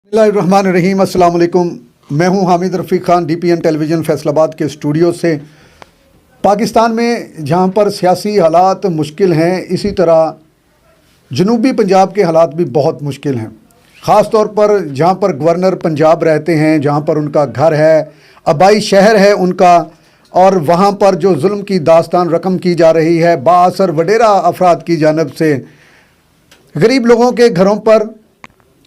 बिस्मिल्लाहिर्रहमानिर्रहीम, अस्सलाम वालेकुम। मैं हूं हामिद रफ़ीक ख़ान, DPN टेलीविज़न फैसलाबाद के स्टूडियो से। पाकिस्तान में जहां पर सियासी हालात मुश्किल हैं, इसी तरह जनूबी पंजाब के हालात भी बहुत मुश्किल हैं। ख़ास तौर पर जहां पर गवर्नर पंजाब रहते हैं, जहां पर उनका घर है, आबाई शहर है उनका, और वहां पर जो जुल्म की दास्तान रकम की जा रही है बाअसर वडेरा अफराद की जानब से, गरीब लोगों के घरों पर,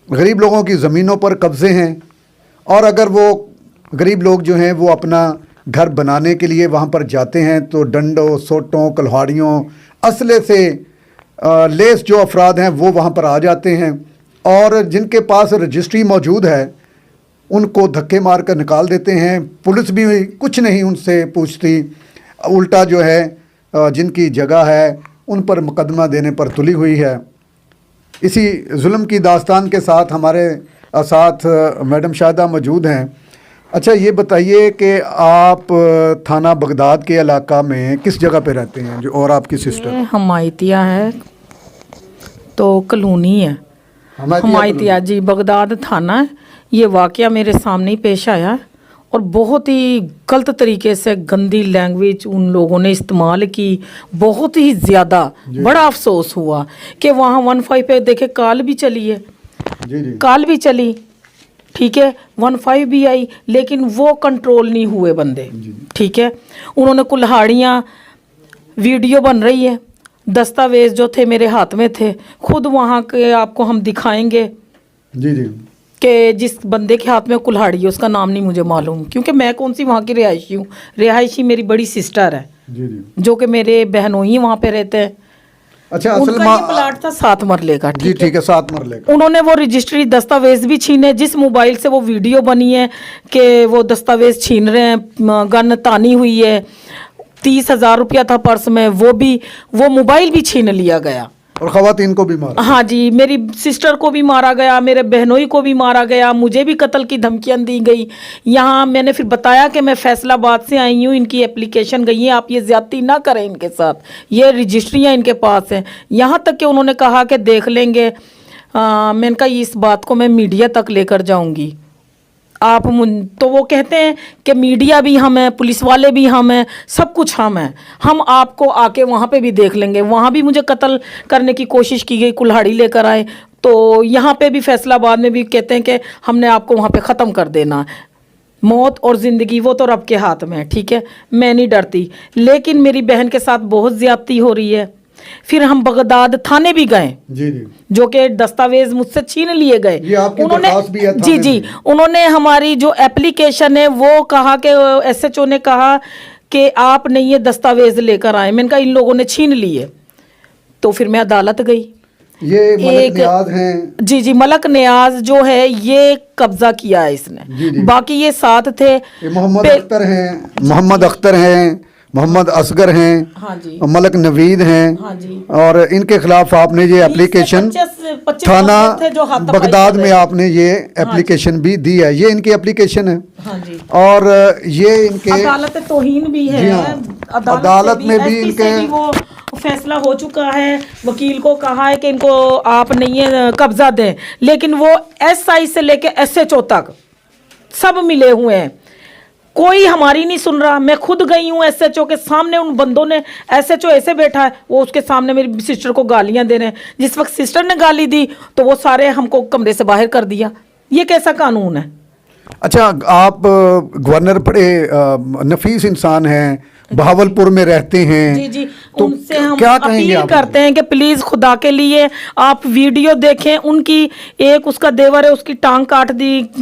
गरीब लोगों की ज़मीनों पर कब्ज़े हैं। और अगर वो गरीब लोग जो हैं वो अपना घर बनाने के लिए वहाँ पर जाते हैं तो डंडों, सोटों, कुल्हाड़ियों, असले से लेस जो अफराद हैं वो वहाँ पर आ जाते हैं, और जिनके पास रजिस्ट्री मौजूद है उनको धक्के मार कर निकाल देते हैं। पुलिस भी कुछ नहीं उनसे पूछती, उल्टा जो है जिनकी जगह है उन पर मुकदमा देने पर तुली हुई है। इसी जुल्म की दास्तान के साथ हमारे साथ मैडम शाहिदा मौजूद हैं। अच्छा, ये बताइए कि आप थाना बगदाद के इलाका में किस जगह पे रहते हैं जो, और आपकी सिस्टर? हमायतिया है तो कॉलोनी है हमायतिया जी, बगदाद थाना है। ये वाकया मेरे सामने ही पेश आया है और बहुत ही गलत तरीके से गंदी लैंग्वेज उन लोगों ने इस्तेमाल की, बहुत ही ज़्यादा। बड़ा अफसोस हुआ कि वहाँ 15 पे देखे कॉल भी चली है, कॉल भी चली, ठीक है, 15 भी आई, लेकिन वो कंट्रोल नहीं हुए बंदे, ठीक है। उन्होंने कुल्हाड़ियाँ, वीडियो बन रही है, दस्तावेज जो थे मेरे हाथ में थे, खुद वहाँ के आपको हम दिखाएंगे जी कि जिस बंदे के हाथ में कुल्हाड़ी है उसका नाम नहीं मुझे मालूम, क्योंकि मैं कौन सी वहाँ की रिहायशी हूँ। रिहायशी मेरी बड़ी सिस्टर है जो कि मेरे बहनोई वहाँ पे रहते हैं। अच्छा, उनका ये प्लाट था 7 मरले का, जी ठीक है, 7 मरले का। उन्होंने वो रजिस्ट्री दस्तावेज भी छीने, जिस मोबाइल से वो वीडियो बनी है कि वो दस्तावेज छीन रहे हैं, गन तानी हुई है, 30,000 रुपया था पर्स में, वो मोबाइल भी छीन लिया गया और ख़वातीन को भी मारा। हाँ जी, मेरी सिस्टर को भी मारा गया, मेरे बहनोई को भी मारा गया, मुझे भी कत्ल की धमकियाँ दी गई। यहाँ मैंने फिर बताया कि मैं फैसलाबाद से आई हूँ, इनकी एप्लीकेशन गई है, आप ये ज़्यादती ना करें इनके साथ, ये रजिस्ट्रियाँ इनके पास हैं। यहाँ तक कि उन्होंने कहा कि देख लेंगे। मैंने कहा इस बात को मैं मीडिया तक लेकर जाऊँगी। आप तो वो कहते हैं कि मीडिया भी हम हैं, पुलिस वाले भी हम हैं, सब कुछ हम हैं, हम आपको आके वहाँ पे भी देख लेंगे। वहाँ भी मुझे कत्ल करने की कोशिश की गई, कुल्हाड़ी लेकर आए। तो यहाँ पे भी फैसलाबाद में भी कहते हैं कि हमने आपको वहाँ पे ख़त्म कर देना। मौत और ज़िंदगी वो तो रब के हाथ में है, ठीक है, मैं नहीं डरती, लेकिन मेरी बहन के साथ बहुत ज़्यादती हो रही है। फिर हम बगदाद थाने भी गए, जी, जो कि दस्तावेज मुझसे छीन लिए गए। उन्होंने जी उन्होंने हमारी जो एप्लीकेशन है वो कहा कि SHO ने कहा कि आप नहीं ये दस्तावेज लेकर आए। मैंने कहा इन लोगों ने छीन लिए। तो फिर मैं अदालत गई। ये मलक नियाज हैं? जी, मलक नियाज जो है ये कब्जा किया है इसने, बाकी ये साथ थे। मोहम्मद अख्तर हैं, मोहम्मद असगर हैं, हाँ जी, मलक नवीद हैं, हाँ जी, और इनके खिलाफ आपने ये एप्लीकेशन थाना बगदाद में आपने ये एप्लीकेशन भी दी है। ये इनकी एप्लीकेशन है, हाँ जी, और ये इनके अदालत तौहीन भी है। अदालत में भी इनके वो फैसला हो चुका है, वकील को कहा है कि इनको आप नहीं कब्जा दें, लेकिन वो SI से लेके SHO तक सब मिले हुए हैं, कोई हमारी नहीं सुन रहा। मैं खुद गई हूँ SHO के सामने, उन बंदों ने, SHO ऐसे बैठा है, वो उसके सामने मेरी सिस्टर को गालियाँ दे रहे हैं। जिस वक्त सिस्टर ने गाली दी तो वो सारे हमको कमरे से बाहर कर दिया। ये कैसा कानून है? अच्छा, आप गवर्नर बड़े नफीस इंसान हैं, बहावलपुर में रहते हैं, जी, तो उनसे हम क्या अपील करते हैं कि प्लीज़ खुदा के लिए आप वीडियो देखें। उनकी एक उसका देवर है, उसकी टांग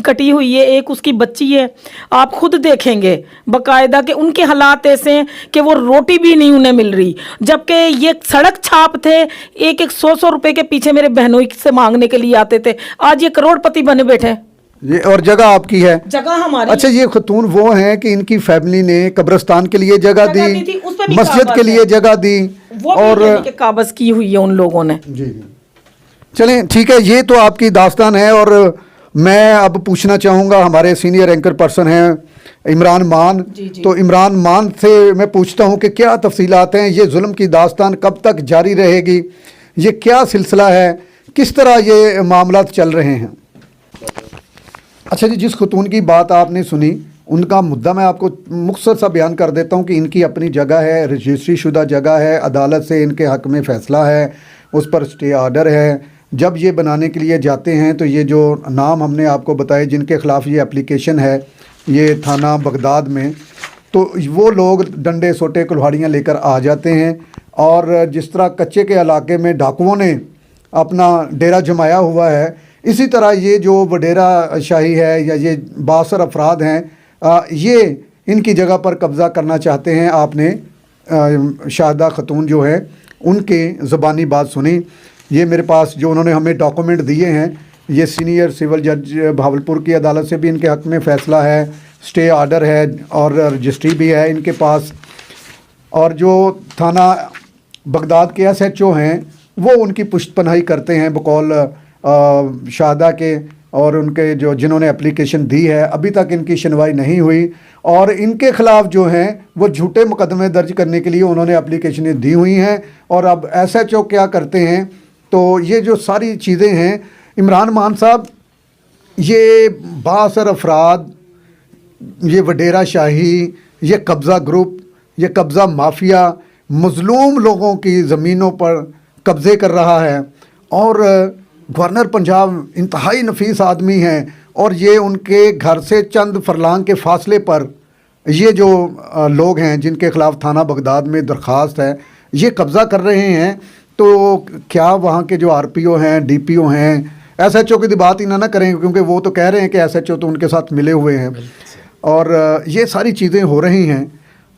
कटी हुई है, एक उसकी बच्ची है, आप खुद देखेंगे बाकायदा कि उनके हालात ऐसे हैं कि वो रोटी भी नहीं उन्हें मिल रही, जबकि ये सड़क छाप थे, एक 100 रुपए के पीछे मेरे बहनों से मांगने के लिए आते थे, आज ये करोड़पति बने बैठे। ये और जगह आपकी है? जगह हमारी। अच्छा, ये खतून वो हैं कि इनकी फैमिली ने कब्रिस्तान के लिए जगह दी, मस्जिद के लिए जगह दी, और काबज़ की हुई है उन लोगों ने। जी, चलें ठीक है, ये तो आपकी दास्तान है। और मैं अब पूछना चाहूँगा, हमारे सीनियर एंकर पर्सन हैं इमरान मान, तो इमरान मान से मैं पूछता हूँ कि क्या तफसीलात हैं, ये जुल्म की दास्तान कब तक जारी रहेगी, ये क्या सिलसिला है, किस तरह ये मामला चल रहे हैं? अच्छा जी, जिस खतून की बात आपने सुनी उनका मुद्दा मैं आपको मुख्तसर सा बयान कर देता हूँ कि इनकी अपनी जगह है, रजिस्ट्री शुदा जगह है, अदालत से इनके हक़ में फ़ैसला है, उस पर स्टे आर्डर है। जब ये बनाने के लिए जाते हैं तो ये जो नाम हमने आपको बताए जिनके ख़िलाफ़ ये एप्लीकेशन है, ये थाना बगदाद में, तो वो लोग डंडे सोटे कुल्हाड़ियाँ लेकर आ जाते हैं। और जिस तरह कच्चे के इलाके में डाकुओं ने अपना डेरा जमाया हुआ है, इसी तरह ये जो वडेरा शाही है या ये बासर अफराद हैं, ये इनकी जगह पर कब्ज़ा करना चाहते हैं। आपने शाहिदा खतून जो है उनके ज़बानी बात सुनी। ये मेरे पास जो उन्होंने हमें डॉक्यूमेंट दिए हैं, ये सीनियर सिविल जज भावलपुर की अदालत से भी इनके हक़ में फ़ैसला है, स्टे आर्डर है और रजिस्ट्री भी है इनके पास। और जो थाना बगदाद के SHO हैं वो उनकी पुष्टपनाही करते हैं बकौल शाहिदा के, और उनके जो जिन्होंने एप्लीकेशन दी है अभी तक इनकी सुनवाई नहीं हुई, और इनके ख़िलाफ़ जो हैं वो झूठे मुकदमे दर्ज करने के लिए उन्होंने एप्लीकेशनें दी हुई हैं। और अब SHO क्या करते हैं, तो ये जो सारी चीज़ें हैं, इमरान मान साहब, ये बासर अफराद, ये वडेरा शाही, ये कब्ज़ा ग्रुप, ये कब्ज़ा माफिया मज़लूम लोगों की ज़मीनों पर कब्ज़े कर रहा है। और गवर्नर पंजाब इंतहाई नफीस आदमी हैं, और ये उनके घर से चंद फरलांग के फासले पर ये जो लोग हैं जिनके ख़िलाफ़ थाना बगदाद में दरख्वास्त है, ये कब्ज़ा कर रहे हैं। तो क्या वहाँ के जो RPO हैं, DPO हैं, SHO की बात ही ना करें, क्योंकि वो तो कह रहे हैं कि SHO तो उनके साथ मिले हुए हैं, और ये सारी चीज़ें हो रही हैं।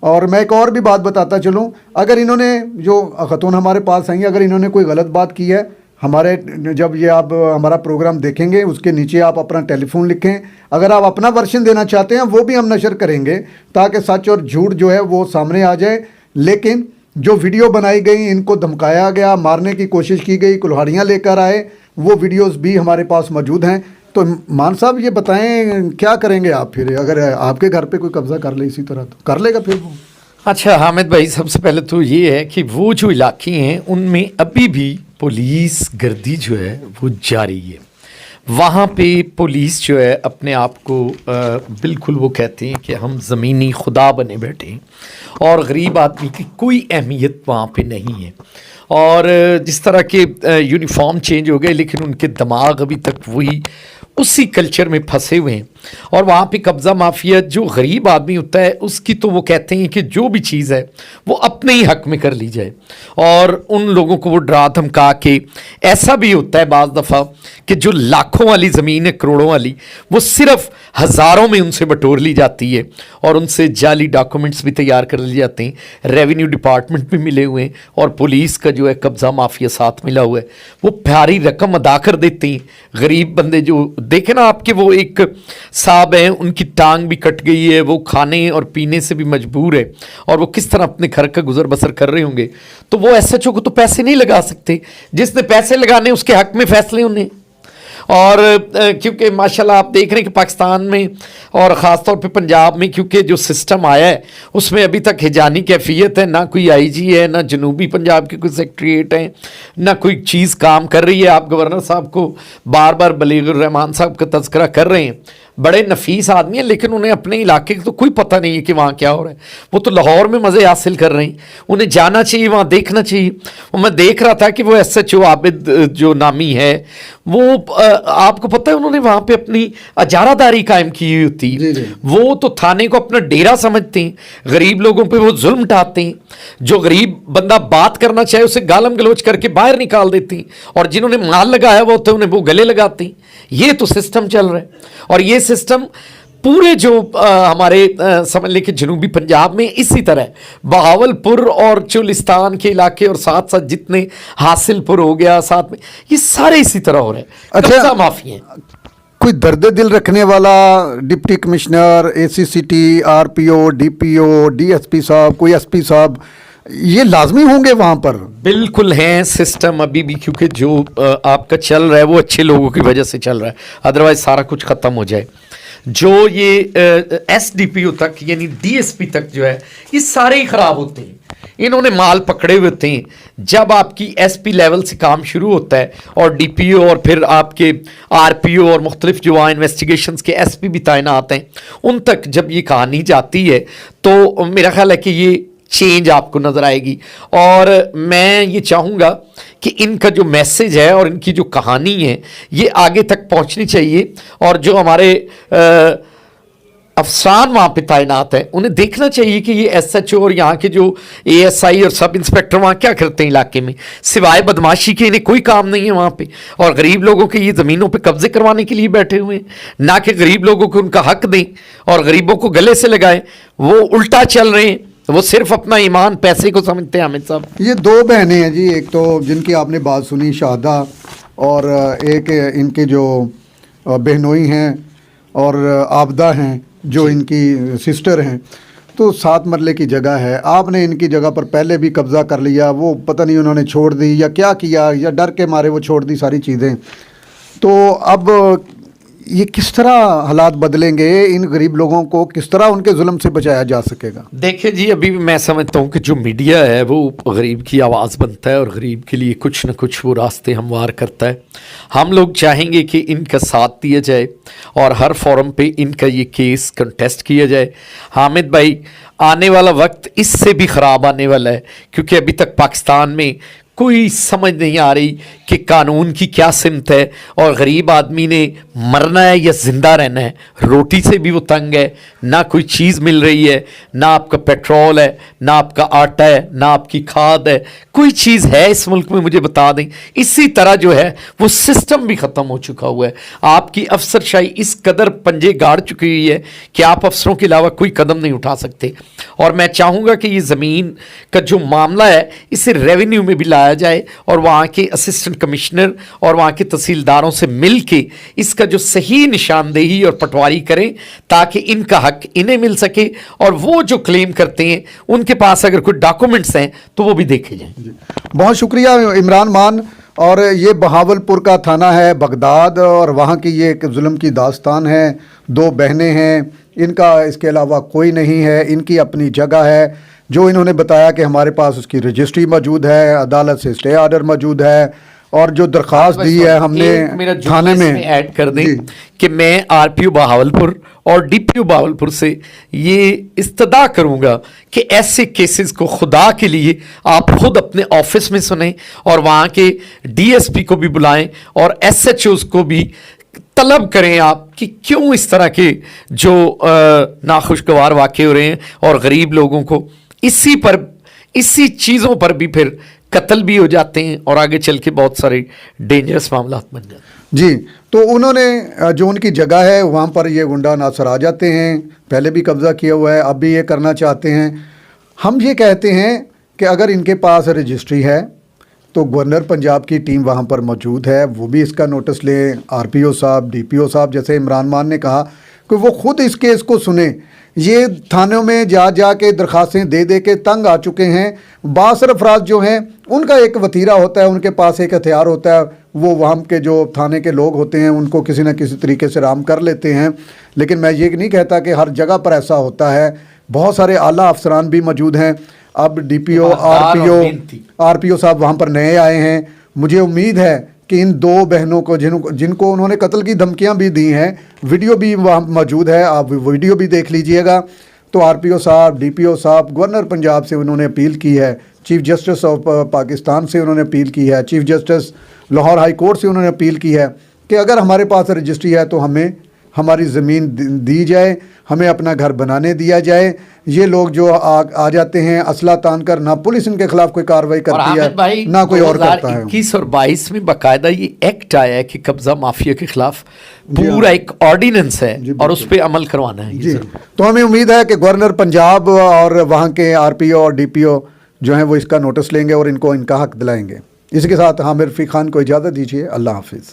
और मैं एक और भी बात बताता चलूँ, अगर इन्होंने जो खतून हमारे पास आई, अगर इन्होंने कोई गलत बात की है, हमारे जब ये आप हमारा प्रोग्राम देखेंगे उसके नीचे आप अपना टेलीफोन लिखें। अगर आप अपना वर्शन देना चाहते हैं वो भी हम नशर करेंगे ताकि सच और झूठ जो है वो सामने आ जाए। लेकिन जो वीडियो बनाई गई, इनको धमकाया गया, मारने की कोशिश की गई, कुल्हाड़ियाँ लेकर आए, वो वीडियोस भी हमारे पास मौजूद हैं। तो मान साहब ये बताएं क्या करेंगे आप फिर, अगर आपके घर पे कोई कब्ज़ा कर ले इसी तरह तो कर लेगा फिर वो? अच्छा हामिद भाई, सबसे पहले तो ये है कि वो जो इलाके हैं उनमें अभी भी पुलिस गर्दी जो है वो जारी है। वहाँ पे पुलिस जो है अपने आप को बिल्कुल वो कहते हैं कि हम ज़मीनी खुदा बने बैठे हैं, और गरीब आदमी की कोई अहमियत वहाँ पे नहीं है। और जिस तरह के यूनिफॉर्म चेंज हो गए, लेकिन उनके दिमाग अभी तक वही उसी कल्चर में फंसे हुए हैं। और वहाँ पे कब्ज़ा माफिया जो गरीब आदमी होता है उसकी तो वो कहते हैं कि जो भी चीज़ है वो अपने ही हक में कर ली जाए, और उन लोगों को वो डरा धमका के, ऐसा भी होता है बाज़ दफ़ा कि जो लाखों वाली ज़मीन है, करोड़ों वाली, वो सिर्फ हज़ारों में उनसे बटोर ली जाती है, और उनसे जाली डॉक्यूमेंट्स भी तैयार कर लिए जाते हैं। रेवेन्यू डिपार्टमेंट भी मिले हुए हैं, और पुलिस का जो है कब्ज़ा माफिया साथ मिला हुआ है। वो प्यारी रकम अदा कर देते हैं। गरीब बंदे जो देखे ना आपके, वो एक साहब हैं, उनकी टांग भी कट गई है, वो खाने और पीने से भी मजबूर है, और वो किस तरह अपने घर का गुजर बसर कर रहे होंगे। तो वो SHO को तो पैसे नहीं लगा सकते, जिसने पैसे लगाने उसके हक में फैसले उन्हें। और क्योंकि माशाल्लाह आप देख रहे हैं कि पाकिस्तान में और ख़ास तौर पे पंजाब में, क्योंकि जो सिस्टम आया है उसमें अभी तक हिजानी कैफियत है, ना कोई IG है, ना जनूबी पंजाब के कोई सेक्रेटरीट हैं, ना कोई चीज़ काम कर रही है। आप गवर्नर साहब को बार बार बलीगुर रहमान साहब का तज़किरा कर रहे हैं, बड़े नफीस आदमी हैं, लेकिन उन्हें अपने इलाके का तो कोई पता नहीं है कि वहाँ क्या हो रहा है। वो तो लाहौर में मज़े हासिल कर रहे हैं, उन्हें जाना चाहिए, वहाँ देखना चाहिए। और मैं देख रहा था कि वो SHO आबिद जो नामी है, वो आपको पता है उन्होंने वहाँ पे अपनी अजारादारी कायम की हुई होती है। वो तो थाने को अपना डेरा समझते हैं, गरीब लोगों पे वो जुल्म ढाते हैं। जो गरीब बंदा बात करना चाहे उसे गालम गलोच करके बाहर निकाल देते हैं, और जिन्होंने माल लगाया हुआ होता है उन्हें वो गले लगाते हैं। ये तो सिस्टम चल रहा है, और ये सिस्टम पूरे जो हमारे समझ लें कि जनूबी पंजाब में इसी तरह बहावलपुर और चुलिस्तान के इलाके, और साथ साथ जितने हासिलपुर हो गया साथ में, ये सारे इसी तरह हो रहे हैं। अच्छा, माफी है। कोई दर्द दिल रखने वाला deputy commissioner, ACCT, RPO, DPO, DSP साहब, कोई SP साहब ये लाजमी होंगे वहाँ पर? बिल्कुल हैं सिस्टम अभी भी, क्योंकि जो आपका चल रहा है वो अच्छे लोगों की वजह से चल रहा है, अदरवाइज सारा कुछ ख़त्म हो जाए। जो ये एसडीपीओ तक यानी डीएसपी तक जो है ये सारे ही ख़राब होते हैं, इन्होंने माल पकड़े हुए होते हैं। जब आपकी एसपी लेवल से काम शुरू होता है और डीपीओ और फिर आपके आरपीओ और मुख्तलिफ जो वहाँ इन्वेस्टिगेशंस के एसपी भी तैनात हैं, उन तक जब ये कहानी जाती है तो मेरा ख्याल है कि ये चेंज आपको नज़र आएगी। और मैं ये चाहूँगा कि इनका जो मैसेज है और इनकी जो कहानी है ये आगे तक पहुँचनी चाहिए, और जो हमारे अफसरान वहाँ पे तैनात हैं उन्हें देखना चाहिए कि ये एसएचओ और यहाँ के जो एएसआई और सब इंस्पेक्टर वहाँ क्या करते हैं इलाके में, सिवाय बदमाशी के इन्हें कोई काम नहीं है वहाँ पे। और गरीब लोगों के ये ज़मीनों पे कब्जे करवाने के लिए बैठे हुए हैं, ना कि गरीब लोगों को उनका हक दें और गरीबों को गले से लगाएं। वो उल्टा चल रहे हैं, वो सिर्फ अपना ईमान पैसे को समझते हैं। हामिद साहब, ये दो बहनें हैं जी, एक तो जिनकी आपने बात सुनी शाहदा, और एक इनके जो बहनोई हैं और आबदा हैं जो इनकी सिस्टर हैं। तो 7 मरले की जगह है, आपने इनकी जगह पर पहले भी कब्ज़ा कर लिया, वो पता नहीं उन्होंने छोड़ दी या क्या किया, या डर के मारे वो छोड़ दी सारी चीज़ें। तो अब ये किस तरह हालात बदलेंगे, इन गरीब लोगों को किस तरह उनके जुल्म से बचाया जा सकेगा? देखिए जी, अभी भी मैं समझता हूँ कि जो मीडिया है वो गरीब की आवाज़ बनता है और गरीब के लिए कुछ न कुछ वो रास्ते हमवार करता है। हम लोग चाहेंगे कि इनका साथ दिया जाए और हर फोरम पे इनका ये केस कंटेस्ट किया जाए। हामिद भाई, आने वाला वक्त इससे भी ख़राब आने वाला है, क्योंकि अभी तक पाकिस्तान में कोई समझ नहीं आ रही कि कानून की क्या सिमत है और गरीब आदमी ने मरना है या ज़िंदा रहना है। रोटी से भी वो तंग है, ना कोई चीज़ मिल रही है, ना आपका पेट्रोल है, ना आपका आटा है, ना आपकी खाद है, कोई चीज़ है इस मुल्क में मुझे बता दें। इसी तरह जो है वो सिस्टम भी ख़त्म हो चुका हुआ है। आपकी अफसरशाही इस कदर पंजे गाड़ चुकी हुई है कि आप अफसरों के अलावा कोई कदम नहीं उठा सकते। और मैं चाहूँगा कि ये ज़मीन का जो मामला है इसे रेवेन्यू में भी लाया जाए और वहाँ के असिस्टेंट कमिश्नर और वहाँ के तहसीलदारों से मिल के इसका जो सही निशानदेही और पटवारी करें, ताकि इनका हक इन्हें मिल सके और वो जो क्लेम करते हैं उनके पास अगर कोई डॉक्यूमेंट्स हैं तो वो भी देखे जाएं। बहुत शुक्रिया इमरान मान। और ये बहावलपुर का थाना है बगदाद, और वहाँ की ये एक जुल्म की दास्तान है। 2 बहनें हैं, इनका इसके अलावा कोई नहीं है, इनकी अपनी जगह है। जो इन्होंने बताया कि हमारे पास उसकी रजिस्ट्री मौजूद है, अदालत से स्टे ऑर्डर मौजूद है, और जो दरख्वास्त दी है हमने थाने में ऐड कर दें कि मैं आरपीओ बहावलपुर और डीपीओ बहावलपुर से ये इस्तदा करूंगा कि ऐसे केसेस को खुदा के लिए आप खुद अपने ऑफिस में सुनें और वहाँ के डीएसपी को भी बुलाएं और एसएचओस को भी तलब करें आप कि क्यों इस तरह के जो नाखुशगवार वाक़े हो रहे हैं और गरीब लोगों को इसी चीज़ों पर भी फिर कत्ल भी हो जाते हैं और आगे चल के बहुत सारे डेंजरस मामला बन जाते हैं। जी, तो उन्होंने जो उनकी जगह है वहाँ पर ये गुंडा नासर आ जाते हैं, पहले भी कब्ज़ा किया हुआ है, अब भी ये करना चाहते हैं। हम ये कहते हैं कि अगर इनके पास रजिस्ट्री है तो गवर्नर पंजाब की टीम वहाँ पर मौजूद है, वो भी इसका नोटिस लें। आरपीओ साहब, डीपीओ साहब, जैसे इमरान मान ने कहा कि वो खुद इस केस को सुने। ये थानों में जा के दरख्वास्तें दे के तंग आ चुके हैं। बासर अफराद जो हैं उनका एक वतीरा होता है, उनके पास एक हथियार होता है, वो वहाँ के जो थाने के लोग होते हैं उनको किसी न किसी तरीके से राम कर लेते हैं। लेकिन मैं ये नहीं कहता कि हर जगह पर ऐसा होता है। बहुत सारे आला अफसरान भी मौजूद हैं। अब डीपीओ आरपीओ साहब वहाँ पर नए आए हैं। मुझे उम्मीद है कि इन 2 बहनों को जिनको उन्होंने कत्ल की धमकियां भी दी हैं, वीडियो भी वहाँ मौजूद है, आप वीडियो भी देख लीजिएगा। तो आरपीओ साहब, डीपीओ साहब, गवर्नर पंजाब से उन्होंने अपील की है, चीफ जस्टिस ऑफ पाकिस्तान से उन्होंने अपील की है, chief justice Lahore high court से उन्होंने अपील की है कि अगर हमारे पास रजिस्ट्री है तो हमें हमारी ज़मीन दी जाए, हमें अपना घर बनाने दिया जाए। ये लोग जो आ जाते हैं असला तान कर, ना पुलिस इनके खिलाफ कोई कार्रवाई करती है ना कोई और करता है। 2021 और 22 में बाकायदा ये एक्ट आया है कि कब्जा माफिया के खिलाफ पूरा एक ऑर्डिनेंस है और उस पर अमल करवाना है। जी, तो हमें उम्मीद है कि गवर्नर पंजाब और वहाँ के आरपीओ और डीपीओ जो हैं वो इसका नोटिस लेंगे और इनको इनका हक दिलाएंगे। इसके साथ हामिद रफ़ीक खान को इजाज़त दीजिए। अल्लाह हाफिज़।